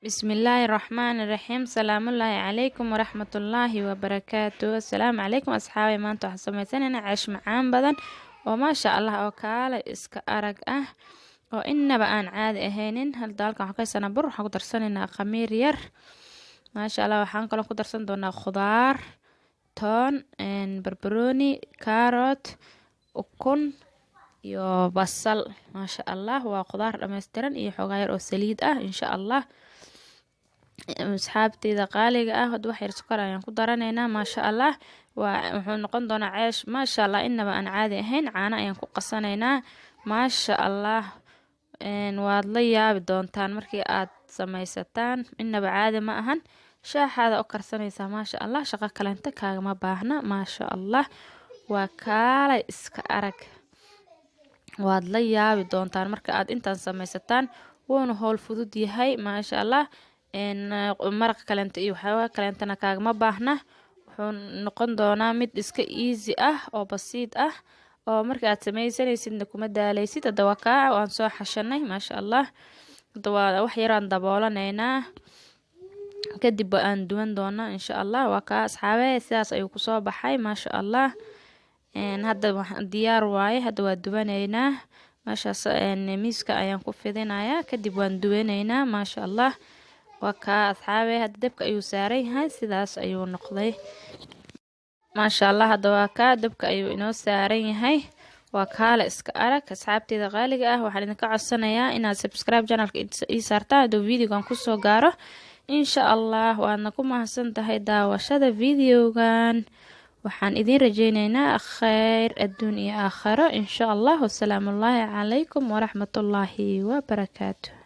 بسم الله الرحمن الرحيم. سلام الله عليكم ورحمة الله وبركاته. السلام عليكم أصحابي، maanta waxaan sameysanaynaa ceesh macaan badan oo maasha Allah oo kaale iska arag ah oo inaba aan caadi ahaynin. Halka waxaan ka haysanaa bur, waxaan ku darsanaynaa khamiir yar. Maasha Allah waxaan kaloo ku darsan doonaa khudaar, toon, barbarooni, kaarot, ukun iyo basal. Maasha Allah waa khudaar dhameystiran iyo xogaa yar oo saliid ah insha Allah. asxaabteyda qaaliga ah hadda wax yar sokor ayaan ku daranaynaa. maasha Allah wuxuu noqon doonaa ceesh maasha Allah inaba aan caadi ahayn. caano ayaan ku qasanaynaa. maasha Allah waad la yaabi doontaan markii aad sameysataan. inaba caadi ma ahan. shaaxaada u karsanaysaa maasha Allah, shaqo kalenta kaagama baahna. maasha Allah waa kaalay iska arag, waad la yaabi doontaan marka aad intaan sameysataan. wuuna howl fudud yahay maasha Allah. maraq kalenta iyo waxyaabo kalentana kaagama baahna. wuxuu noqon doonaa mid iska easy ah oo basiid ah oo marka aad sameysanaysidna kuma daaleysid. hadda waa kaa waan soo xashanay maasha Allah. hadda waa wax yar aan daboolanaynaa, kadib aan duwan doonaa insha Allah. waa kaa asxaabe sidaas ayuu kusoo baxay maasha Allah. hadda diyaar waaye. hadda waa duwanaynaa maashaas. miiska ayaan ku fidinayaa, kadib waan duwanaynaa maasha Allah. waa kaa asxaabe hadda dabka ayuu saaran yahay, sidaas ayuu noqday maasha Allah. hadda waa kaa dabka ayuu inoo saaran yahay. waa kaale iska arag asxaabteyda qaaliga ah. waxaan idinka codsanayaa inaad subscribe channelka ii saartaan hadduu videogan kusoo gaaro insha Allah. waadna ku mahadsan tahay daawashada videogan. waxaan idin rajeynaynaa khayr adduun iyo aakhiro insha Allah. wasalaamu calaykum waraxmatullaahi wabarakaatu.